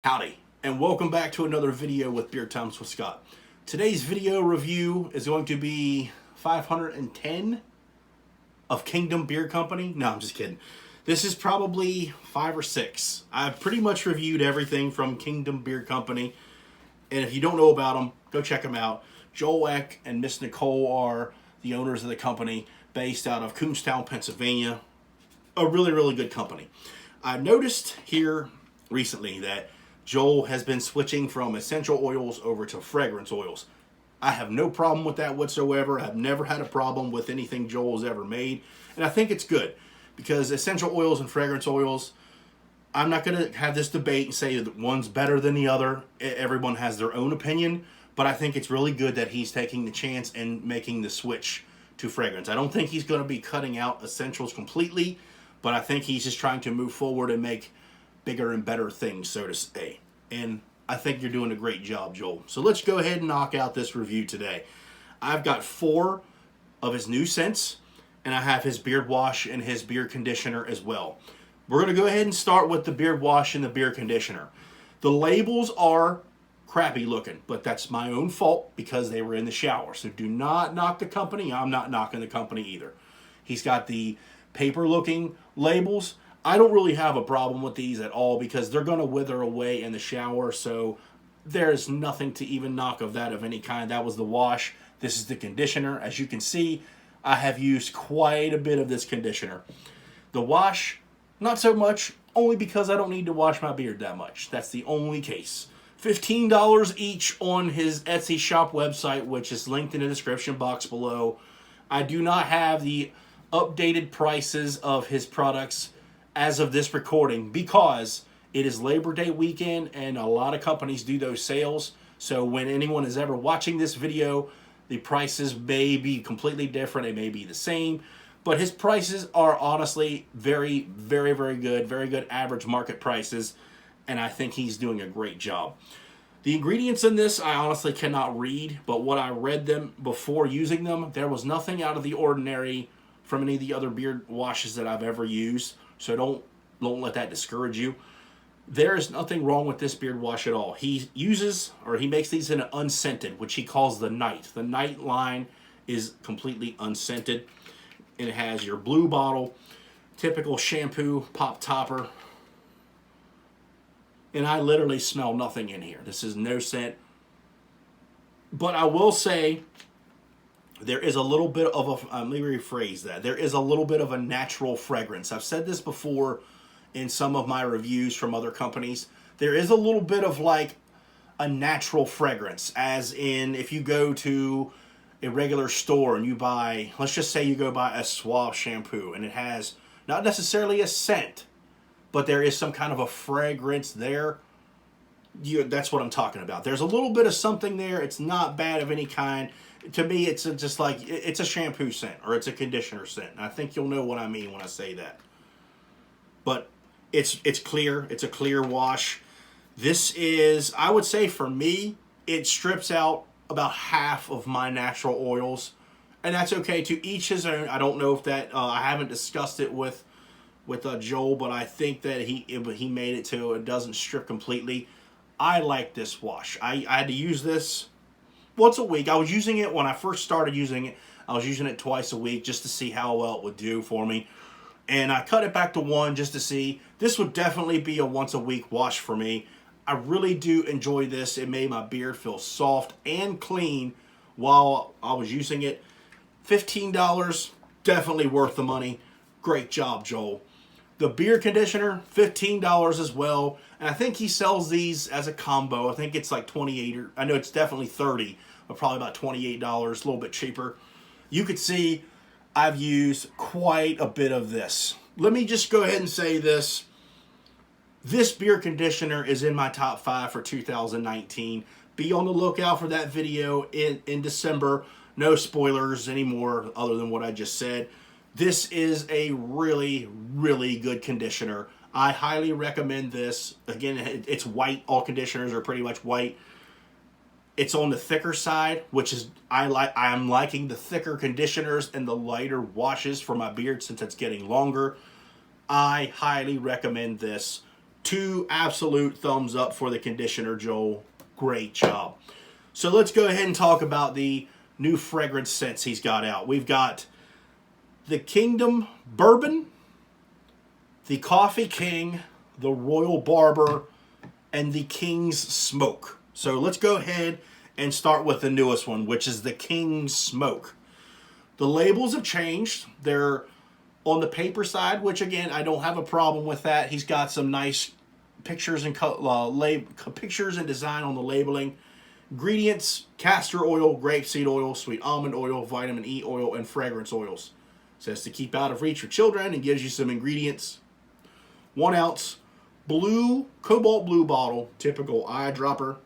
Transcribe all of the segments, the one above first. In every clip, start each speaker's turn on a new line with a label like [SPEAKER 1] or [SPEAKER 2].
[SPEAKER 1] Howdy, and welcome back to another video with Beard Times with Scott. Today's video review is going to be 510 of Kingdom Beer Company. No, I'm just kidding. This is probably 5 or 6. I've pretty much reviewed everything from Kingdom Beer Company, and if you don't know about them, go check them out. Joel Eck and Miss Nicole are the owners of the company, based out of Coonstown, Pennsylvania. A really, really good company. I've noticed here recently that Joel has been switching from essential oils over to fragrance oils. I have no problem with that whatsoever. I've never had a problem with anything Joel's ever made. And I think it's good because essential oils and fragrance oils, I'm not going to have this debate and say that one's better than the other. Everyone has their own opinion. But I think it's really good that he's taking the chance and making the switch to fragrance. I don't think he's going to be cutting out essentials completely. But I think he's just trying to move forward and make bigger and better things, so to say. And I think you're doing a great job, Joel. So let's go ahead and knock out this review today. I've got 4 of his new scents, and I have his beard wash and his beard conditioner as well. We're going to go ahead and start with the beard wash and the beard conditioner. The labels are crappy looking, but that's my own fault because they were in the shower. So do not knock the company. I'm not knocking the company either. He's got the paper looking labels. I don't really have a problem with these at all because they're going to wither away in the shower, so there's nothing to even knock of that of any kind. That was the wash. This is the conditioner. As you can see, I have used quite a bit of this conditioner. The wash, not so much, only because I don't need to wash my beard that much. That's the only case. $15 each on his Etsy shop website, which is linked in the description box below. I do not have the updated prices of his products as of this recording because it is Labor Day weekend and a lot of companies do those sales. So when anyone is ever watching this video, the prices may be completely different. It may be the same, but his prices are honestly very, very, very good average market prices. And I think he's doing a great job. The ingredients in this, I honestly cannot read, but what I read them before using them, there was nothing out of the ordinary from any of the other beard washes that I've ever used. So don't let that discourage you. There is nothing wrong with this beard wash at all. He makes these in an unscented, which he calls the night. The night line is completely unscented. It has your blue bottle, typical shampoo, pop topper. And I literally smell nothing in here. This is no scent. But I will say there is a little bit of a, let me rephrase that. There is a little bit of a natural fragrance. I've said this before in some of my reviews from other companies. There is a little bit of like a natural fragrance, as in if you go to a regular store and you buy, let's just say you go buy a Suave shampoo and it has not necessarily a scent, but there is some kind of a fragrance there. That's what I'm talking about. There's a little bit of something there. It's not bad of any kind. To me, it's just like, it's a shampoo scent or it's a conditioner scent. And I think you'll know what I mean when I say that. But it's clear. It's a clear wash. This is, I would say for me, it strips out about half of my natural oils. And that's okay. To each his own. I don't know if that, I haven't discussed it with Joel, but I think that he made it to it doesn't strip completely. I like this wash. I had to use this once a week. I was using it when I first started using it. I was using it twice a week just to see how well it would do for me. And I cut it back to 1 just to see. This would definitely be a once a week wash for me. I really do enjoy this. It made my beard feel soft and clean while I was using it. $15, definitely worth the money. Great job, Joel. The beard conditioner, $15 as well. And I think he sells these as a combo. I think it's like $28, or I know it's definitely $30, but probably about $28, a little bit cheaper. You could see I've used quite a bit of this. Let me just go ahead and say this. This beard conditioner is in my top 5 for 2019. Be on the lookout for that video in December. No spoilers anymore other than what I just said. This is a really, really good conditioner. I highly recommend this. Again, it's white. All conditioners are pretty much white. It's on the thicker side, which is I'm liking the thicker conditioners and the lighter washes for my beard since it's getting longer. I highly recommend this. 2 absolute thumbs up for the conditioner, Joel. Great job. So let's go ahead and talk about the new fragrance scents he's got out. We've got the Kingdom Bourbon, the Coffee King, the Royal Barber, and the King's Smoke. So let's go ahead and start with the newest one, which is the King's Smoke. The labels have changed. They're on the paper side, which again, I don't have a problem with that. He's got some nice pictures and pictures and design on the labeling. Ingredients: castor oil, grapeseed oil, sweet almond oil, vitamin E oil, and fragrance oils. It says to keep out of reach for children, and gives you some ingredients. 1 ounce cobalt blue bottle, typical eyedropper.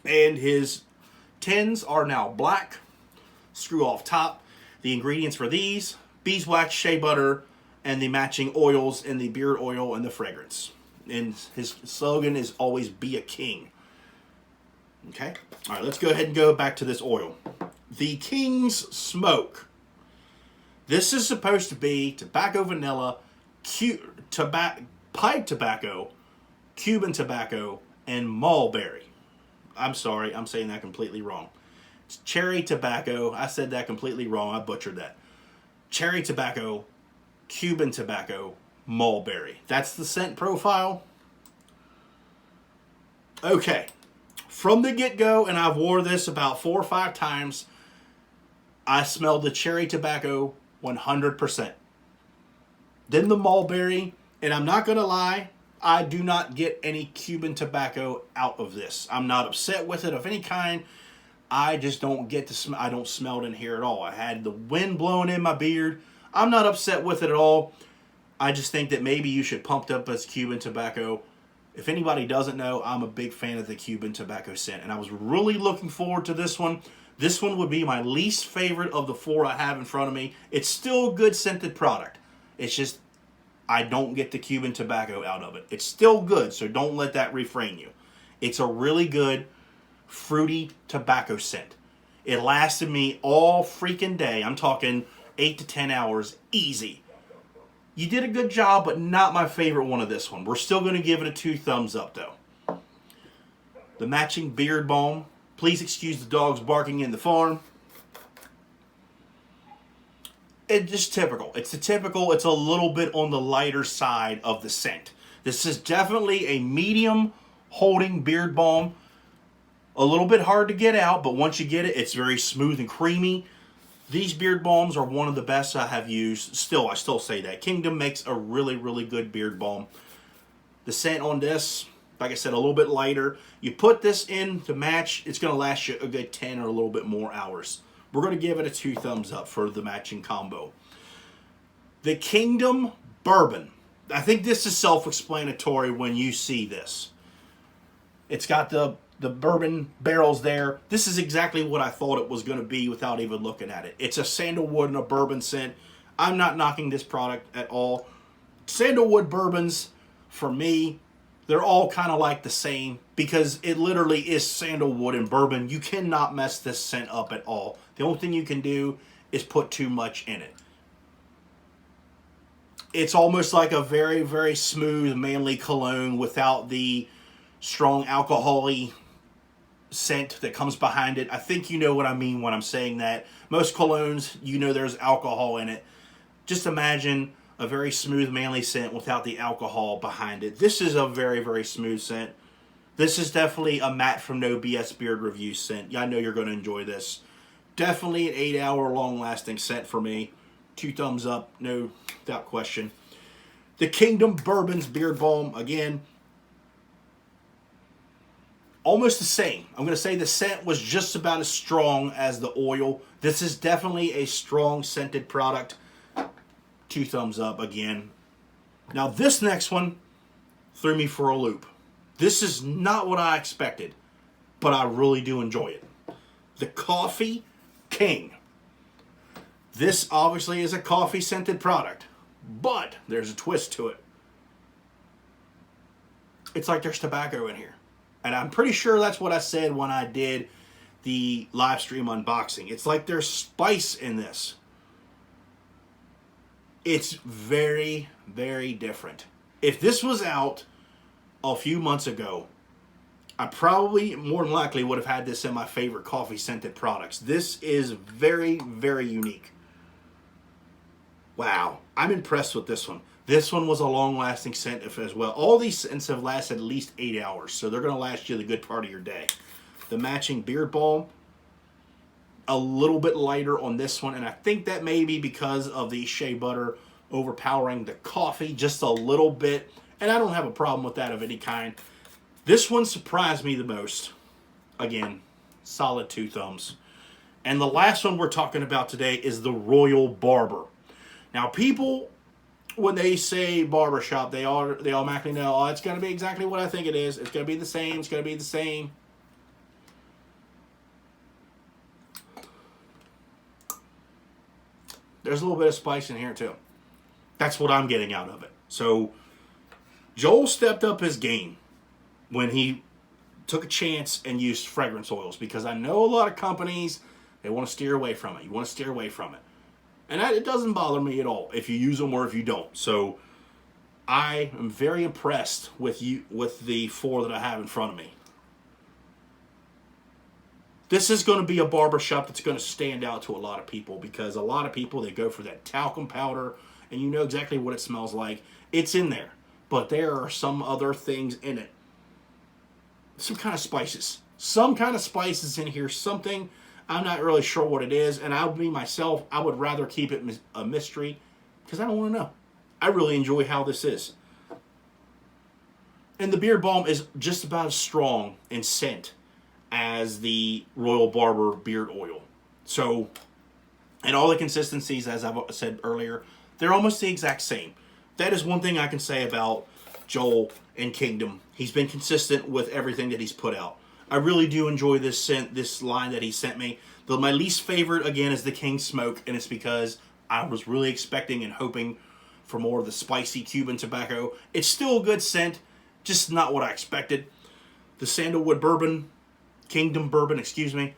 [SPEAKER 1] And his tins are now black. Screw off top. The ingredients for these: beeswax, shea butter, and the matching oils in the beard oil and the fragrance. And his slogan is always be a king. Okay? All right, let's go ahead and go back to this oil. The King's Smoke. This is supposed to be tobacco vanilla, pipe tobacco, Cuban tobacco, and mulberry. I'm sorry, I'm saying that completely wrong. It's cherry tobacco. I said that completely wrong. I butchered that. Cherry tobacco, Cuban tobacco, mulberry. That's the scent profile. Okay. From the get-go, and I've wore this about 4 or 5 times, I smelled the cherry tobacco 100%. Then the mulberry, and I'm not going to lie, I do not get any Cuban tobacco out of this. I'm not upset with it of any kind. I just don't get the smell. I don't smell it in here at all. I had the wind blowing in my beard. I'm not upset with it at all. I just think that maybe you should pump it up as Cuban tobacco. If anybody doesn't know, I'm a big fan of the Cuban tobacco scent, and I was really looking forward to this one. This one would be my least favorite of the 4 I have in front of me. It's still a good scented product. It's just I don't get the Cuban tobacco out of it. It's still good, so don't let that refrain you. It's a really good fruity tobacco scent. It lasted me all freaking day. I'm talking 8 to 10 hours easy. You did a good job, but not my favorite one of this one. We're still going to give it a 2 thumbs up, though. The matching beard balm. Please excuse the dogs barking in the farm. It's just typical. It's it's a little bit on the lighter side of the scent. This is definitely a medium holding beard balm. A little bit hard to get out, but once you get it, it's very smooth and creamy. These beard balms are one of the best I have used. I still say that. Kingdom makes a really, really good beard balm. The scent on this, like I said, a little bit lighter. You put this in to match, it's going to last you a good 10 or a little bit more hours. We're going to give it a 2 thumbs up for the matching combo. The Kingdom Bourbon. I think this is self-explanatory when you see this. It's got the bourbon barrels there. This is exactly what I thought it was going to be without even looking at it. It's a sandalwood and a bourbon scent. I'm not knocking this product at all. Sandalwood bourbons, for me, they're all kind of like the same because it literally is sandalwood and bourbon. You cannot mess this scent up at all. The only thing you can do is put too much in it. It's almost like a very, very smooth, manly cologne without the strong alcohol-y scent that comes behind it. I think you know what I mean when I'm saying that. Most colognes, you know there's alcohol in it. Just imagine a very smooth, manly scent without the alcohol behind it. This is a very, very smooth scent. This is definitely a Matt from No BS Beard Review scent. I know you're going to enjoy this. Definitely an 8-hour long-lasting scent for me. 2 thumbs up, no without question. The Kingdom Bourbon's Beard Balm, again, almost the same. I'm going to say the scent was just about as strong as the oil. This is definitely a strong scented product. 2 thumbs up again. Now this next one threw me for a loop. This is not what I expected, but I really do enjoy it. The Coffee King. This obviously is a coffee scented product, but there's a twist to it. It's like there's tobacco in here. And I'm pretty sure that's what I said when I did the live stream unboxing. It's like there's spice in this. It's very, very different. If this was out a few months ago, I probably, more than likely, would have had this in my favorite coffee scented products. This is very, very unique. Wow, I'm impressed with this one. This one was a long-lasting scent as well. All these scents have lasted at least 8 hours, so they're going to last you the good part of your day. The matching beard balm, a little bit lighter on this one, and I think that may be because of the shea butter overpowering the coffee just a little bit, and I don't have a problem with that of any kind. This one surprised me the most. Again, solid 2 thumbs. And the last one we're talking about today is the Royal Barber. Now, people, when they say barbershop, they automatically know, oh, it's going to be exactly what I think it is. It's going to be the same. It's going to be the same. There's a little bit of spice in here, too. That's what I'm getting out of it. So, Joel stepped up his game when he took a chance and used fragrance oils, because I know a lot of companies, they want to steer away from it. You want to steer away from it. And it doesn't bother me at all if you use them or if you don't. So I am very impressed with the 4 that I have in front of me. This is going to be a barbershop that's going to stand out to a lot of people, because a lot of people, they go for that talcum powder, and you know exactly what it smells like. It's in there, but there are some other things in it. Some kind of spices. Some kind of spices in here. Something, I'm not really sure what it is, and I would rather keep it a mystery, because I don't want to know. I really enjoy how this is. And the beard balm is just about as strong in scent as the Royal Barber beard oil. So, and all the consistencies, as I've said earlier, they're almost the exact same. That is one thing I can say about Joel and Kingdom. He's been consistent with everything that he's put out. I really do enjoy this scent, this line that he sent me. Though my least favorite, again, is the King Smoke, and it's because I was really expecting and hoping for more of the spicy Cuban tobacco. It's still a good scent, just not what I expected. The Sandalwood Bourbon, Kingdom Bourbon, excuse me,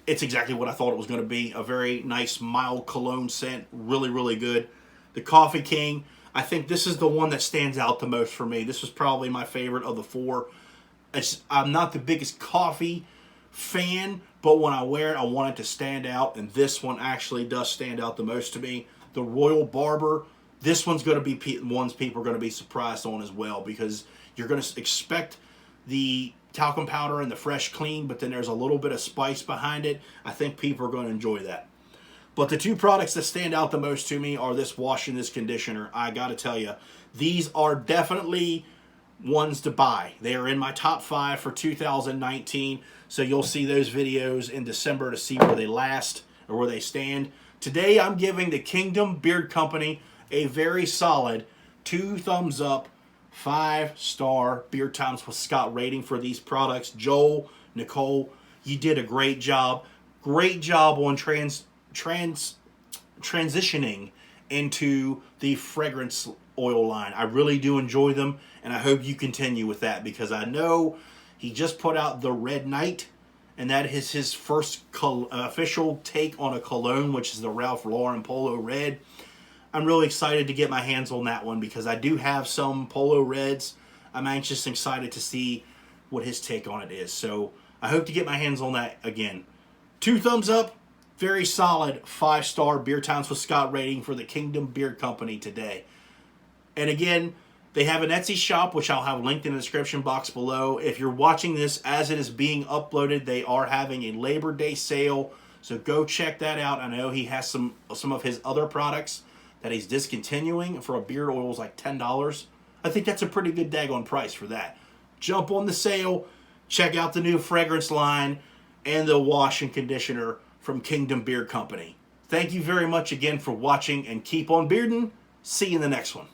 [SPEAKER 1] it's exactly what I thought it was going to be. A very nice, mild cologne scent, really, really good. The Coffee King, I think this is the one that stands out the most for me. This was probably my favorite of the 4. I'm not the biggest coffee fan, but when I wear it, I want it to stand out, and this one actually does stand out the most to me. The Royal Barber, this one's going to be ones people are going to be surprised on as well, because you're going to expect the talcum powder and the fresh clean, but then there's a little bit of spice behind it. I think people are going to enjoy that. But the 2 products that stand out the most to me are this wash and this conditioner. I got to tell you, these are definitely ones to buy. They are in my top 5 for 2019, so you'll see those videos in December to see where they last or where they stand. Today I'm giving the Kingdom Beard Company a very solid 2 thumbs up, 5-star Beard Times with Scott rating for these products. Joel, Nicole, you did a great job. Great job on transitioning into the fragrance oil line. I really do enjoy them, and I hope you continue with that, because I know he just put out the Red Knight, and that is his first official take on a cologne, which is the Ralph Lauren Polo Red. I'm really excited to get my hands on that one, because I do have some Polo Reds. I'm anxious and excited to see what his take on it is. So I hope to get my hands on that again. 2 thumbs up. Very solid 5-star Beard Times with Scott rating for the Kingdom Beard Company today. And again, they have an Etsy shop, which I'll have linked in the description box below. If you're watching this as it is being uploaded, they are having a Labor Day sale, so go check that out. I know he has some of his other products that he's discontinuing for a beard oil is like $10. I think that's a pretty good daggone price for that. Jump on the sale, check out the new fragrance line, and the wash and conditioner from Kingdom Beard Company. Thank you very much again for watching, and keep on bearding. See you in the next one.